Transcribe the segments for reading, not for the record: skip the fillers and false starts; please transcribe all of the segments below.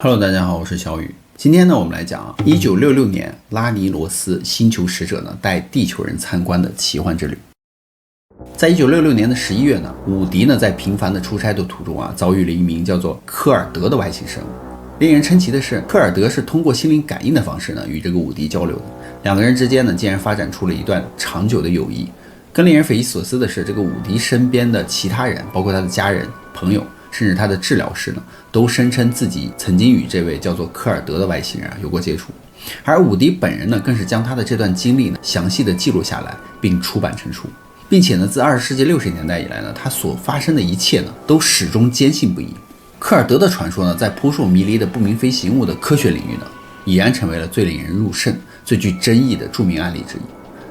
Hello， 大家好，我是小雨。今天呢，我们来讲1966年拉尼罗斯星球使者呢带地球人参观的奇幻之旅。在1966年的11月呢，伍迪呢在频繁的出差的途中遭遇了一名叫做科尔德的外星生物。令人称奇的是，科尔德是通过心灵感应的方式呢与这个伍迪交流的，两个人之间呢竟然发展出了一段长久的友谊。更令人匪夷所思的是，这个伍迪身边的其他人，包括他的家人、朋友，甚至他的治疗师呢，都声称自己曾经与这位叫做科尔德的外星人有过接触。而伍迪本人呢，更是将他的这段经历呢详细的记录下来，并出版成书。并且呢，自20世纪60年代以来呢，他所发生的一切呢，都始终坚信不疑。科尔德的传说呢，在扑朔迷离的不明飞行物的科学领域呢，已然成为了最令人入胜、最具争议的著名案例之一。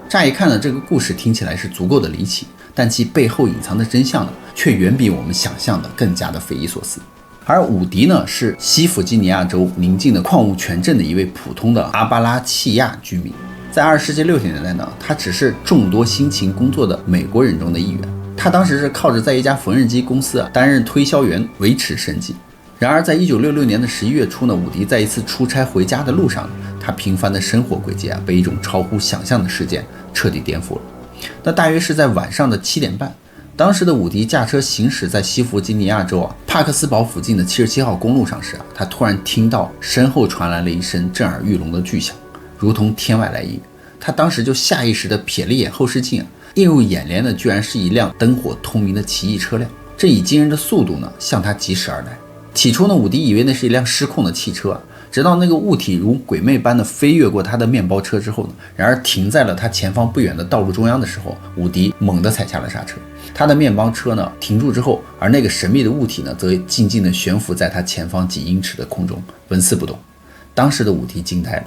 乍一看呢，这个故事听起来是足够的离奇，但其背后隐藏的真相呢，却远比我们想象的更加的匪夷所思。而伍迪呢，是西弗吉尼亚州邻近的矿物泉镇的一位普通的阿巴拉契亚居民。在20世纪60年代呢，他只是众多辛勤工作的美国人中的一员。他当时是靠着在一家缝纫机公司担任推销员维持生计。然而在1966年的11月初呢，伍迪在一次出差回家的路上，他平凡的生活轨迹被一种超乎想象的事件彻底颠覆了。那大约是在晚上的7点半，当时的伍迪驾车行驶在西弗吉尼亚州帕克斯堡附近的77号公路上时他突然听到身后传来了一声震耳欲聋的巨响，如同天外来音。他当时就下意识地瞥了一眼后视镜映入眼帘的居然是一辆灯火通明的奇异车辆，正以惊人的速度呢向他疾驶而来。起初呢，伍迪以为那是一辆失控的汽车，直到那个物体如鬼魅般的飞越过他的面包车之后呢，然而停在了他前方不远的道路中央的时候，伍迪猛地踩下了刹车。他的面包车呢停住之后，而那个神秘的物体呢则静静地悬浮在他前方几英尺的空中，纹丝不动。当时的伍迪惊呆了，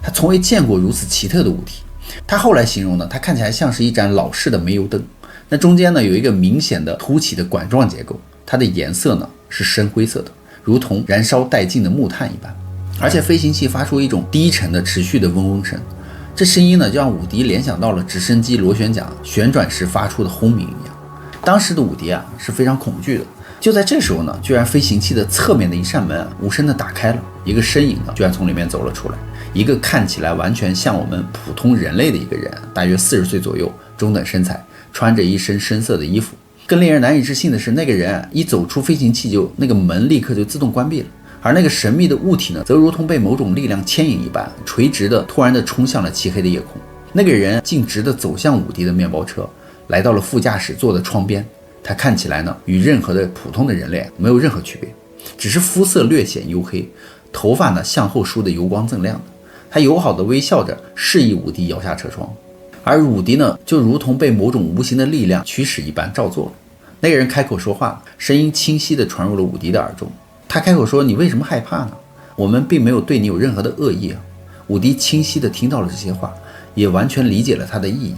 他从未见过如此奇特的物体。他后来形容呢，它看起来像是一盏老式的煤油灯，那中间呢有一个明显的凸起的管状结构，它的颜色呢是深灰色的，如同燃烧殆尽的木炭一般。而且飞行器发出一种低沉的持续的嗡嗡声，这声音呢就让伍迪联想到了直升机螺旋桨旋转时发出的轰鸣一样。当时的伍迪是非常恐惧的。就在这时候呢，居然飞行器的侧面的一扇门无声的打开了，一个身影呢居然从里面走了出来，一个看起来完全像我们普通人类的一个人，大约40岁左右，中等身材，穿着一身深色的衣服。更令人难以置信的是，那个人一走出飞行器那个门立刻就自动关闭了。而那个神秘的物体呢，则如同被某种力量牵引一般，垂直的突然的冲向了漆黑的夜空。那个人径直的走向伍迪的面包车，来到了副驾驶座的窗边。他看起来呢，与任何的普通的人类没有任何区别，只是肤色略显黝黑，头发呢向后梳的油光锃亮的。他友好的微笑着，示意伍迪摇下车窗。而伍迪呢，就如同被某种无形的力量驱使一般照做了。那个人开口说话了，声音清晰地传入了伍迪的耳中。他开口说：“你为什么害怕呢？我们并没有对你有任何的恶意啊。”伍迪清晰地听到了这些话，也完全理解了他的意义。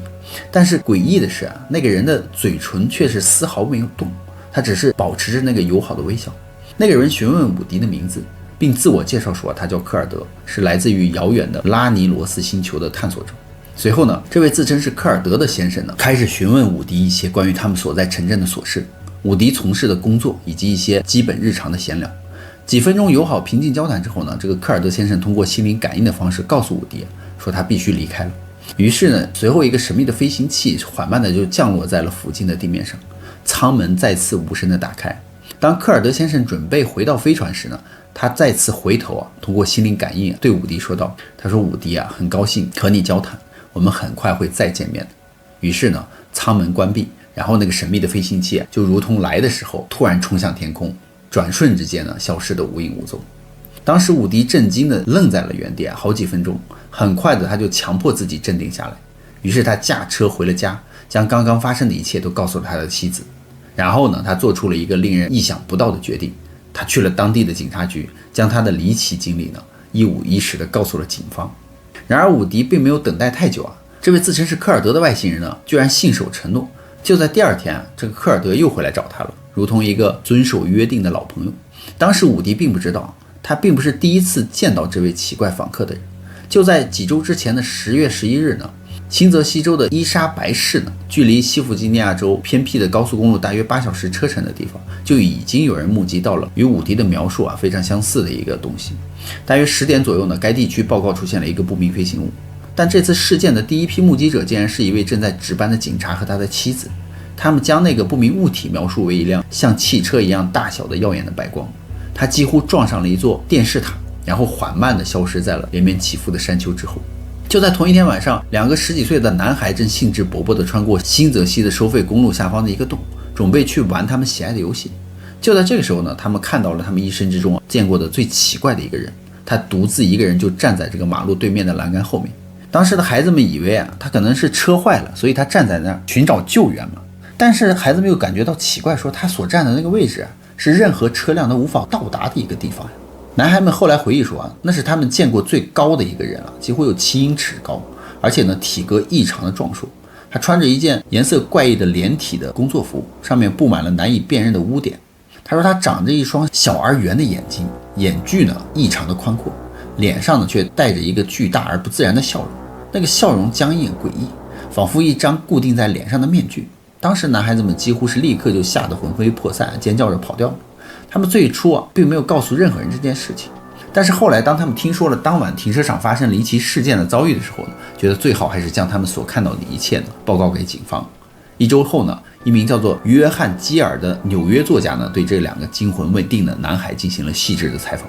但是诡异的是那个人的嘴唇却是丝毫没有动，他只是保持着那个友好的微笑。那个人询问伍迪的名字，并自我介绍说他叫科尔德，是来自于遥远的拉尼罗斯星球的探索者。随后呢，这位自称是科尔德的先生呢，开始询问伍迪一些关于他们所在城镇的琐事，伍迪从事的工作以及一些基本日常的闲聊。几分钟友好平静交谈之后呢，这个科尔德先生通过心灵感应的方式告诉伍迪说他必须离开了。于是呢，随后一个神秘的飞行器缓慢的就降落在了附近的地面上，舱门再次无声的打开。当科尔德先生准备回到飞船时呢，他再次回头通过心灵感应对伍迪说道，他说：“伍迪很高兴和你交谈，我们很快会再见面的。”于是呢，舱门关闭，然后那个神秘的飞行器就如同来的时候突然冲向天空，转瞬之间呢消失得无影无踪。当时伍迪震惊的愣在了原地好几分钟，很快的他就强迫自己镇定下来。于是他驾车回了家，将刚刚发生的一切都告诉了他的妻子。然后呢，他做出了一个令人意想不到的决定，他去了当地的警察局，将他的离奇经历呢一五一十的告诉了警方。然而伍迪并没有等待太久这位自称是科尔德的外星人呢居然信守承诺。就在第二天这个科尔德又回来找他了，如同一个遵守约定的老朋友。当时伍迪并不知道，他并不是第一次见到这位奇怪访客的人。就在几周之前的10月11日呢，新泽西州的伊莎白市呢，距离西弗吉尼亚州偏僻的高速公路大约8小时车程的地方，就已经有人目击到了与伍迪的描述非常相似的一个东西。大约10点左右呢，该地区报告出现了一个不明飞行物，但这次事件的第一批目击者竟然是一位正在值班的警察和他的妻子。他们将那个不明物体描述为一辆像汽车一样大小的耀眼的白光，它几乎撞上了一座电视塔，然后缓慢地消失在了连绵起伏的山丘之后。就在同一天晚上，2个10几岁的男孩正兴致勃勃地穿过新泽西的收费公路下方的一个洞，准备去玩他们喜爱的游戏。就在这个时候呢，他们看到了他们一生之中见过的最奇怪的一个人，他独自一个人就站在这个马路对面的栏杆后面。当时的孩子们以为他可能是车坏了，所以他站在那儿寻找救援嘛。但是孩子们又感觉到奇怪，说他所站的那个位置是任何车辆都无法到达的一个地方。男孩们后来回忆说那是他们见过最高的一个人几乎有7英尺高，而且呢体格异常的壮硕。他穿着一件颜色怪异的连体的工作服，上面布满了难以辨认的污点。他说他长着一双小而圆的眼睛，眼距呢异常的宽阔，脸上呢却带着一个巨大而不自然的笑容，那个笑容僵硬诡异，仿佛一张固定在脸上的面具。当时男孩子们几乎是立刻就吓得魂飞魄散，尖叫着跑掉了。他们最初并没有告诉任何人这件事情，但是后来当他们听说了当晚停车场发生离奇事件的遭遇的时候呢，觉得最好还是将他们所看到的一切呢报告给警方。1周后呢，一名叫做约翰基尔的纽约作家呢对这2个惊魂未定的男孩进行了细致的采访。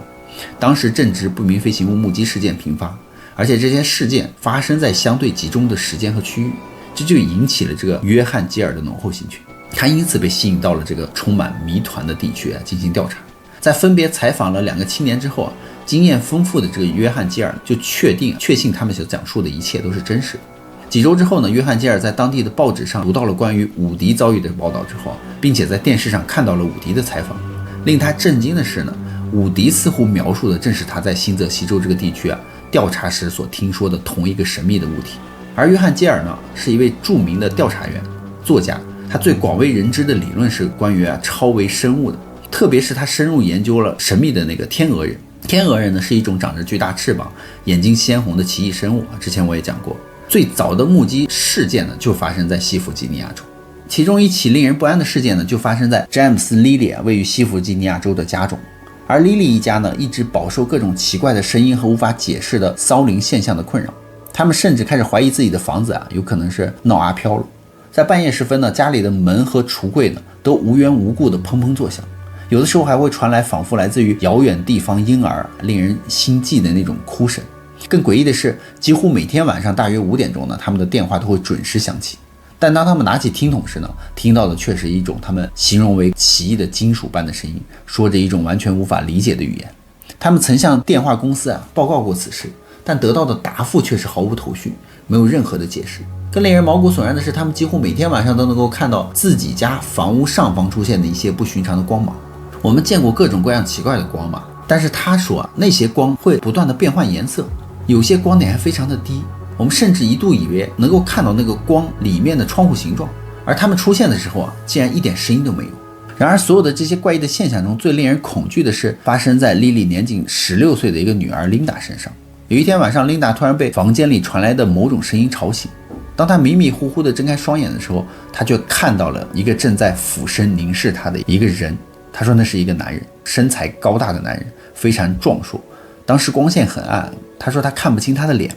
当时正值不明飞行物目击事件频发，而且这些事件发生在相对集中的时间和区域，这就引起了这个约翰基尔的浓厚兴趣。他因此被吸引到了这个充满谜团的地区进行调查。在分别采访了2个青年之后经验丰富的这个约翰基尔就确信他们所讲述的一切都是真实的。几周之后呢，约翰基尔在当地的报纸上读到了关于伍迪遭遇的报道之后并且在电视上看到了伍迪的采访。令他震惊的是呢，伍迪似乎描述的正是他在新泽西州这个地区调查时所听说的同一个神秘的物体。而约翰基尔呢，是一位著名的调查员、作家，他最广为人知的理论是关于超微生物的，特别是他深入研究了神秘的那个天鹅人。天鹅人呢是一种长着巨大翅膀、眼睛鲜红的奇异生物，之前我也讲过。最早的目击事件呢就发生在西弗吉尼亚州，其中一起令人不安的事件呢就发生在詹姆斯·莉莉位于西弗吉尼亚州的家中。而莉莉一家呢一直饱受各种奇怪的声音和无法解释的骚灵现象的困扰，他们甚至开始怀疑自己的房子有可能是闹阿飘了。在半夜时分呢，家里的门和橱柜呢都无缘无故的砰砰作响，有的时候还会传来仿佛来自于遥远地方婴儿令人心悸的那种哭声。更诡异的是，几乎每天晚上大约5点钟呢，他们的电话都会准时响起，但当他们拿起听筒时呢，听到的却是一种他们形容为奇异的金属般的声音，说着一种完全无法理解的语言。他们曾向电话公司报告过此事，但得到的答复却是毫无头绪，没有任何的解释。更令人毛骨悚然的是，他们几乎每天晚上都能够看到自己家房屋上方出现的一些不寻常的光芒。我们见过各种各样奇怪的光芒，但是他说那些光会不断的变换颜色，有些光点还非常的低，我们甚至一度以为能够看到那个光里面的窗户形状，而它们出现的时候竟然一点声音都没有。然而所有的这些怪异的现象中，最令人恐惧的是发生在莉莉年仅16岁的一个女儿琳达身上。有一天晚上，琳达突然被房间里传来的某种声音吵醒，当她迷迷糊糊地睁开双眼的时候，她就看到了一个正在俯身凝视她的一个人。她说那是一个男人，身材高大的男人，非常壮硕。当时光线很暗，她说她看不清他的脸。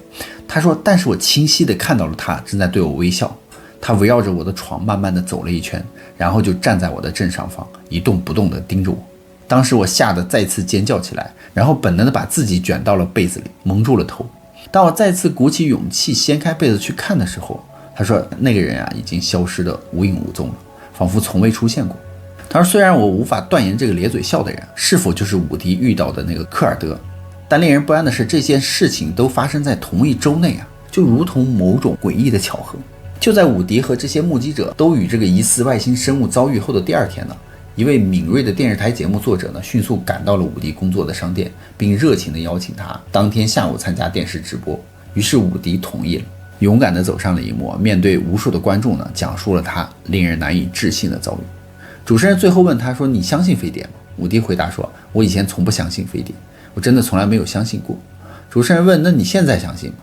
她说但是我清晰地看到了他正在对我微笑。他围绕着我的床慢慢地走了一圈，然后就站在我的正上方，一动不动地盯着我。当时我吓得再次尖叫起来，然后本能地把自己卷到了被子里，蒙住了头。当我再次鼓起勇气掀开被子去看的时候，他说那个人已经消失得无影无踪了，仿佛从未出现过。他说虽然我无法断言这个咧嘴笑的人是否就是伍迪遇到的那个科尔德，但令人不安的是，这件事情都发生在同一周内就如同某种诡异的巧合。就在伍迪和这些目击者都与这个疑似外星生物遭遇后的第二天呢，一位敏锐的电视台节目作者呢，迅速赶到了伍迪工作的商店，并热情地邀请他当天下午参加电视直播。于是伍迪同意了，勇敢地走上了荧幕，面对无数的观众呢，讲述了他令人难以置信的遭遇。主持人最后问他说：“你相信飞碟吗？”伍迪回答说：“我以前从不相信飞碟，我真的从来没有相信过。”主持人问：“那你现在相信吗？”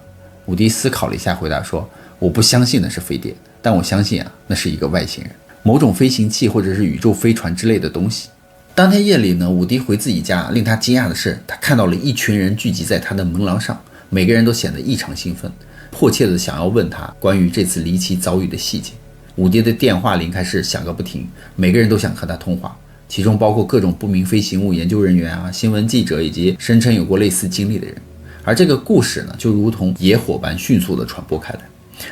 伍迪思考了一下，回答说：我不相信那是飞碟，但我相信那是一个外星人，某种飞行器或者是宇宙飞船之类的东西。当天夜里呢，伍迪回自己家，令他惊讶的是，他看到了一群人聚集在他的门廊上，每个人都显得异常兴奋，迫切地想要问他关于这次离奇遭遇的细节。伍迪的电话铃开始响个不停，每个人都想和他通话，其中包括各种不明飞行物研究人员新闻记者以及声称有过类似经历的人。而这个故事呢，就如同野火般迅速地传播开来，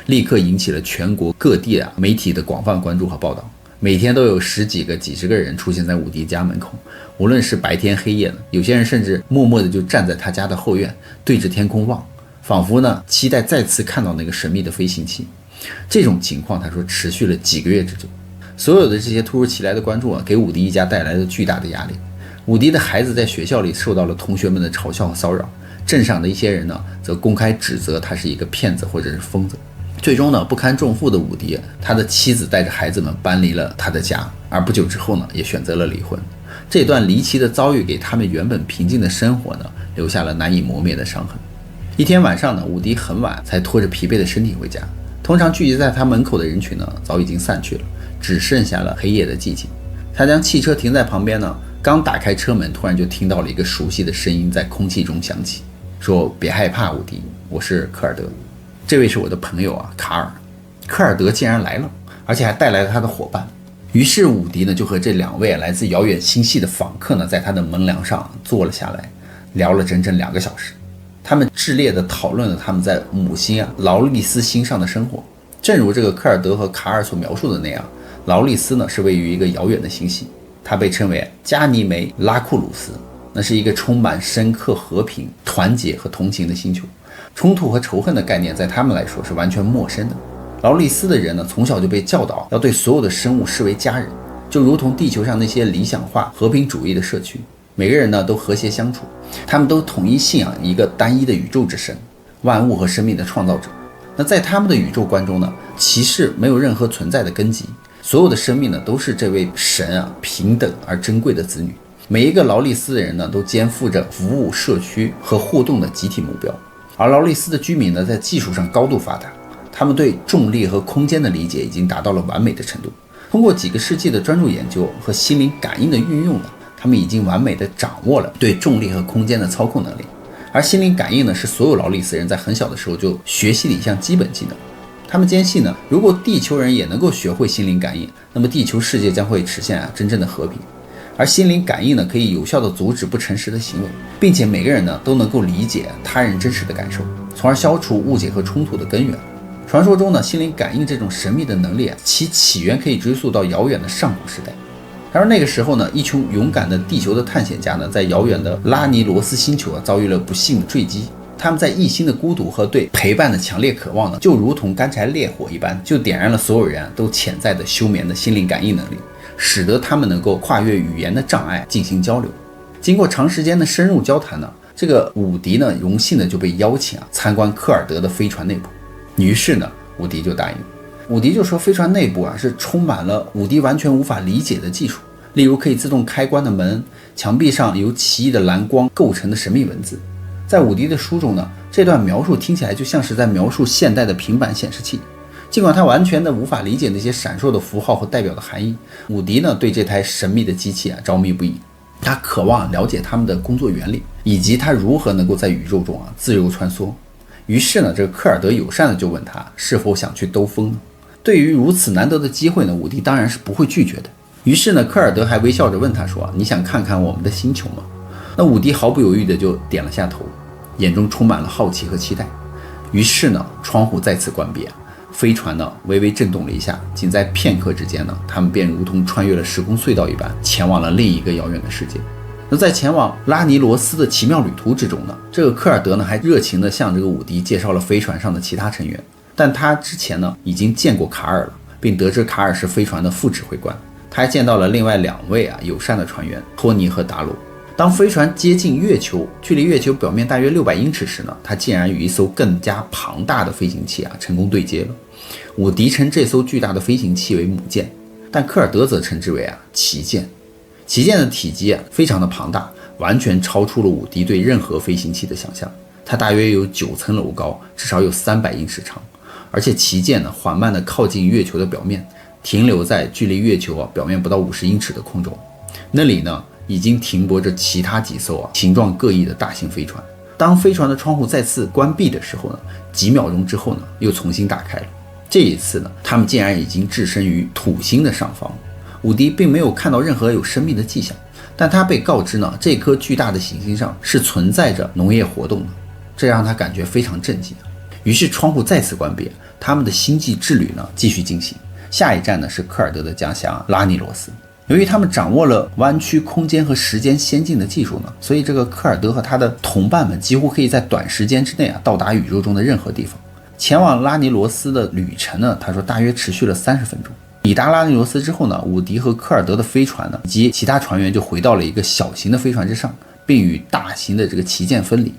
立刻引起了全国各地媒体的广泛关注和报道。每天都有十几个、几十个人出现在伍迪家门口，无论是白天黑夜有些人甚至默默地就站在他家的后院，对着天空望，仿佛期待再次看到那个神秘的飞行器。这种情况他说持续了几个月之久。所有的这些突如其来的关注给伍迪一家带来了巨大的压力。伍迪的孩子在学校里受到了同学们的嘲笑和骚扰，镇上的一些人则公开指责他是一个骗子或者是疯子。最终不堪重负的伍迪，他的妻子带着孩子们搬离了他的家，而不久之后也选择了离婚。这段离奇的遭遇给他们原本平静的生活留下了难以磨灭的伤痕。一天晚上伍迪很晚才拖着疲惫的身体回家，通常聚集在他门口的人群早已经散去了，只剩下了黑夜的寂静。他将汽车停在旁边刚打开车门，突然就听到了一个熟悉的声音在空气中响起，说：别害怕伍迪，我是科尔德，这位是我的朋友卡尔。科尔德竟然来了，而且还带来了他的伙伴。于是伍迪就和这两位来自遥远星系的访客在他的门梁上坐了下来，聊了整整2个小时。他们炽烈地讨论了他们在母星劳利斯星上的生活。正如这个科尔德和卡尔所描述的那样，劳利斯是位于一个遥远的星系，它被称为加尼梅拉库鲁斯，那是一个充满深刻和平、团结和同情的星球。冲突和仇恨的概念在他们来说是完全陌生的。劳利斯的人从小就被教导要对所有的生物视为家人，就如同地球上那些理想化和平主义的社区，每个人都和谐相处，他们都统一信仰一个单一的宇宙之神，万物和生命的创造者。那在他们的宇宙观中歧视没有任何存在的根基，所有的生命都是这位神平等而珍贵的子女。每一个劳利斯的人都肩负着服务社区和互动的集体目标。而劳利斯的居民在技术上高度发达，他们对重力和空间的理解已经达到了完美的程度。通过几个世纪的专注研究和心灵感应的运用他们已经完美地掌握了对重力和空间的操控能力。而心灵感应是所有劳利斯人在很小的时候就学习的一项基本技能。他们坚信如果地球人也能够学会心灵感应，那么地球世界将会实现真正的和平。而心灵感应可以有效地阻止不诚实的行为，并且每个人都能够理解他人真实的感受，从而消除误解和冲突的根源。传说中心灵感应这种神秘的能力其起源可以追溯到遥远的上古时代。而那个时候一群勇敢的地球的探险家在遥远的拉尼罗斯星球遭遇了不幸的坠机。他们在一心的孤独和对陪伴的强烈渴望就如同干柴烈火一般，就点燃了所有人都潜在的休眠的心灵感应能力，使得他们能够跨越语言的障碍进行交流。经过长时间的深入交谈这个伍迪荣幸的就被邀请参观科尔德的飞船内部。于是伍迪就答应。伍迪就说飞船内部是充满了伍迪完全无法理解的技术，例如可以自动开关的门，墙壁上由奇异的蓝光构成的神秘文字。在伍迪的书中这段描述听起来就像是在描述现代的平板显示器。尽管他完全的无法理解那些闪烁的符号和代表的含义，伍迪对这台神秘的机器着迷不已。他渴望了解他们的工作原理，以及他如何能够在宇宙中自由穿梭。于是这个科尔德友善的就问他是否想去兜风呢？对于如此难得的机会伍迪当然是不会拒绝的。于是科尔德还微笑着问他说：你想看看我们的星球吗？那伍迪毫不犹豫的就点了下头，眼中充满了好奇和期待。于是窗户再次关闭，飞船微微震动了一下，仅在片刻之间他们便如同穿越了时空隧道一般，前往了另一个遥远的世界。那在前往拉尼罗斯的奇妙旅途之中这个科尔德还热情地向这个伍迪介绍了飞船上的其他成员。但他之前已经见过卡尔了，并得知卡尔是飞船的副指挥官。他还见到了另外2位友善的船员托尼和达罗。当飞船接近月球，距离月球表面大约600英尺时他竟然与一艘更加庞大的飞行器成功对接了。伍迪称这艘巨大的飞行器为母舰，但科尔德则称之为旗舰。旗舰的体积非常的庞大，完全超出了伍迪对任何飞行器的想象。它大约有9层楼高，至少有300英尺长，而且旗舰呢缓慢地靠近月球的表面，停留在距离月球表面不到50英尺的空中。那里呢已经停泊着其他几艘形状各异的大型飞船。当飞船的窗户再次关闭的时候呢，几秒钟之后呢又重新打开了。这一次呢，他们竟然已经置身于土星的上方。伍迪并没有看到任何有生命的迹象，但他被告知呢，这颗巨大的行星上是存在着农业活动的，这让他感觉非常震惊。于是窗户再次关闭，他们的星际之旅呢继续进行。下一站呢是科尔德的家乡拉尼罗斯。由于他们掌握了弯曲空间和时间先进的技术呢，所以这个科尔德和他的同伴们几乎可以在短时间之内到达宇宙中的任何地方。前往拉尼罗斯的旅程呢，他说大约持续了30分钟。抵达拉尼罗斯之后呢，伍迪和科尔德的飞船呢以及其他船员就回到了一个小型的飞船之上，并与大型的这个旗舰分离。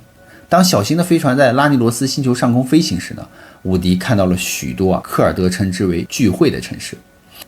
当小型的飞船在拉尼罗斯星球上空飞行时呢，伍迪看到了许多科尔德称之为聚会的城市。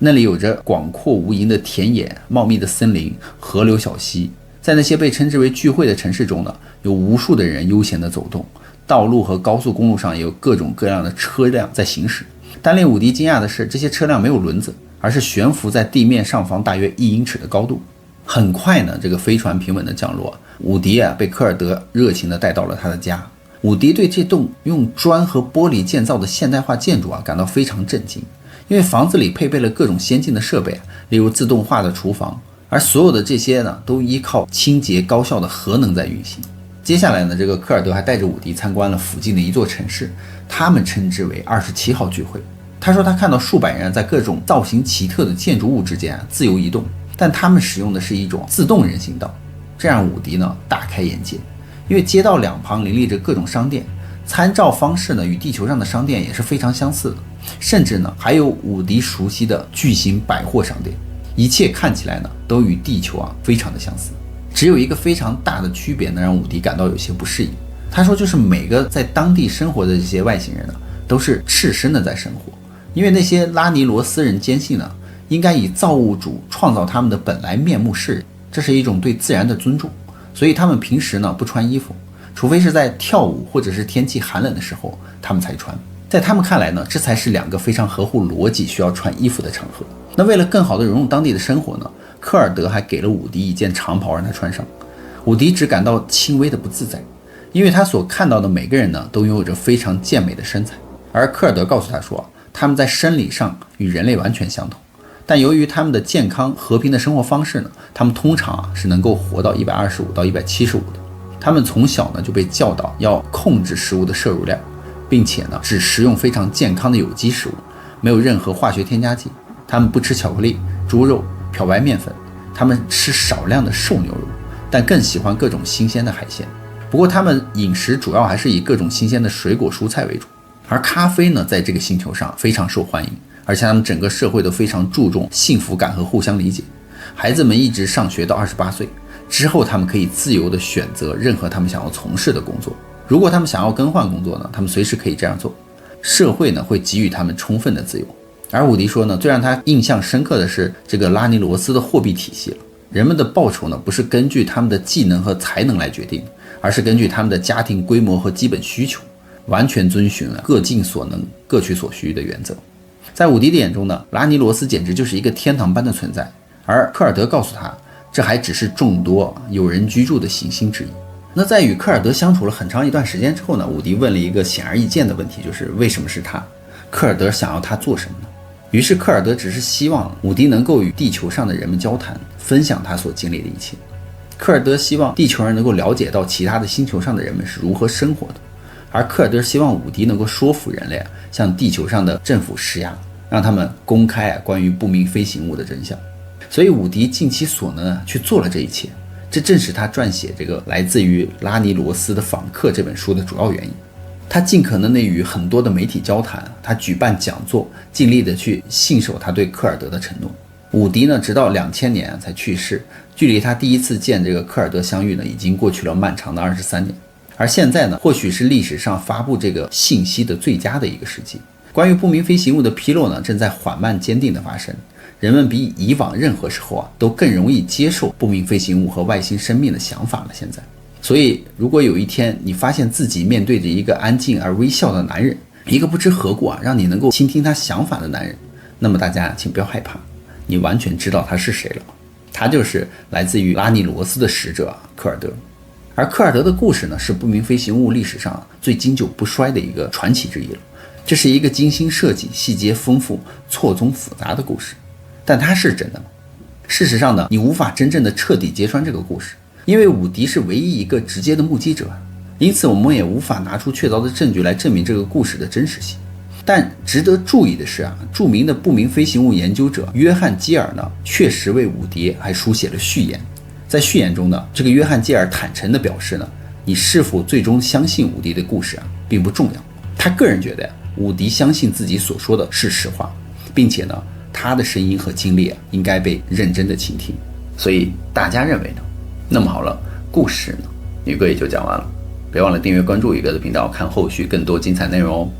那里有着广阔无垠的田野、茂密的森林、河流小溪。在那些被称之为聚会的城市中呢，有无数的人悠闲地走动，道路和高速公路上也有各种各样的车辆在行驶。但令伍迪惊讶的是，这些车辆没有轮子，而是悬浮在地面上方大约1英尺的高度。很快呢，这个飞船平稳的降落，伍迪被科尔德热情地带到了他的家。伍迪对这栋用砖和玻璃建造的现代化建筑感到非常震惊，因为房子里配备了各种先进的设备，例如自动化的厨房，而所有的这些呢，都依靠清洁高效的核能在运行。接下来呢，这个科尔德还带着伍迪参观了附近的一座城市，他们称之为27号聚会。他说他看到数百人在各种造型奇特的建筑物之间自由移动，但他们使用的是一种自动人行道，这让伍迪呢大开眼界。因为街道两旁林立着各种商店，参照方式呢与地球上的商店也是非常相似的，甚至呢还有伍迪熟悉的巨型百货商店，一切看起来呢都与地球非常的相似。只有一个非常大的区别呢让伍迪感到有些不适应。他说就是每个在当地生活的这些外星人呢都是赤身的在生活，因为那些拉尼罗斯人坚信呢应该以造物主创造他们的本来面目示人，这是一种对自然的尊重，所以他们平时呢不穿衣服，除非是在跳舞或者是天气寒冷的时候他们才穿。在他们看来呢，这才是2个非常合乎逻辑需要穿衣服的场合。那为了更好的融入当地的生活呢，科尔德还给了伍迪一件长袍让他穿上。伍迪只感到轻微的不自在，因为他所看到的每个人呢都拥有着非常健美的身材，而科尔德告诉他说他们在生理上与人类完全相同，但由于他们的健康和平的生活方式呢，他们通常是能够活到125到175的。他们从小呢就被教导要控制食物的摄入量，并且呢只食用非常健康的有机食物，没有任何化学添加剂。他们不吃巧克力、猪肉、漂白面粉，他们吃少量的瘦牛肉，但更喜欢各种新鲜的海鲜。不过他们饮食主要还是以各种新鲜的水果蔬菜为主。而咖啡呢在这个星球上非常受欢迎，而且他们整个社会都非常注重幸福感和互相理解。孩子们一直上学到28岁之后，他们可以自由地选择任何他们想要从事的工作。如果他们想要更换工作呢，他们随时可以这样做。社会呢会给予他们充分的自由。而伍迪说呢，最让他印象深刻的是这个拉尼罗斯的货币体系了。人们的报酬呢不是根据他们的技能和才能来决定，而是根据他们的家庭规模和基本需求，完全遵循了各尽所能各取所需的原则。在伍迪的眼中呢，拉尼罗斯简直就是一个天堂般的存在，而科尔德告诉他，这还只是众多有人居住的行星之一。那在与科尔德相处了很长一段时间之后呢，伍迪问了一个显而易见的问题，就是为什么是他？科尔德想要他做什么呢？于是科尔德只是希望伍迪能够与地球上的人们交谈，分享他所经历的一切。科尔德希望地球人能够了解到其他的星球上的人们是如何生活的，而科尔德希望伍迪能够说服人类向地球上的政府施压，让他们公开关于不明飞行物的真相。所以伍迪尽其所能去做了这一切，这正是他撰写这个来自于拉尼罗斯的访客这本书的主要原因。他尽可能的与很多的媒体交谈，他举办讲座，尽力的去信守他对科尔德的承诺。伍迪呢，直到2000年才去世，距离他第一次见这个科尔德相遇呢，已经过去了漫长的23年。而现在呢，或许是历史上发布这个信息的最佳的一个时机。关于不明飞行物的披露呢，正在缓慢坚定的发生。人们比以往任何时候都更容易接受不明飞行物和外星生命的想法了。现在，所以如果有一天你发现自己面对着一个安静而微笑的男人，一个不知何故让你能够倾听他想法的男人，那么大家请不要害怕，你完全知道他是谁了。他就是来自于拉尼罗斯的使者科尔德。而科尔德的故事呢，是不明飞行物历史上最经久不衰的一个传奇之一了。这是一个精心设计、细节丰富、错综复杂的故事。但它是真的吗？事实上呢，你无法真正的彻底揭穿这个故事，因为伍迪是唯一一个直接的目击者，因此我们也无法拿出确凿的证据来证明这个故事的真实性。但值得注意的是著名的不明飞行物研究者约翰基尔呢，确实为伍迪还书写了序言。在序言中呢，这个约翰基尔坦诚地表示呢，你是否最终相信伍迪的故事并不重要。他个人觉得伍迪相信自己所说的是实话，并且呢，他的声音和经历应该被认真的倾听。所以大家认为呢？那么好了，故事呢，宇哥也就讲完了。别忘了订阅关注宇哥的频道，看后续更多精彩内容哦。